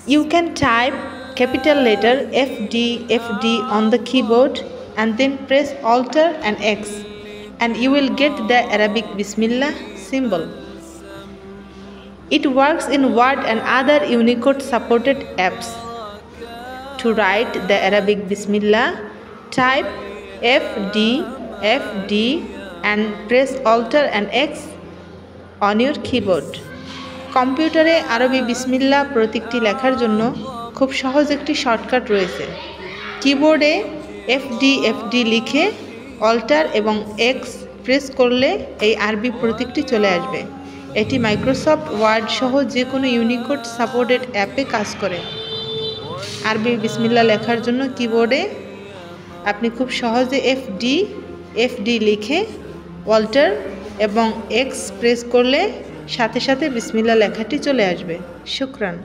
You can type capital letter FD on the keyboard and then press Alt and X, and you will get the Arabic Bismillah symbol. It works in Word and other Unicode supported apps. To write the Arabic Bismillah, type FD and press Alt and X on your keyboard. কম্পিউটারে আরবি বিসমিল্লাহ প্রতীকটি লেখার জন্য খুব সহজ একটি shortcut রয়েছে। কিবোর্ডে FD লিখে অল্টার এবং এক্স প্রেস করলে এই আরবি প্রতীকটি চলে আসবে। এটি মাইক্রোসফট ওয়ার্ড সহ যে কোনো ইউনিকোড সাপোর্টেড অ্যাপে কাজ করে। আরবি বিসমিল্লাহ লেখার জন্য কিবোর্ডে আপনি খুব সহজে FD লিখে অল্টার এবং এক্স প্রেস করলে সাথে সাথে বিসমিল্লাহ লেখাটি চলে আসবে। শুকরান।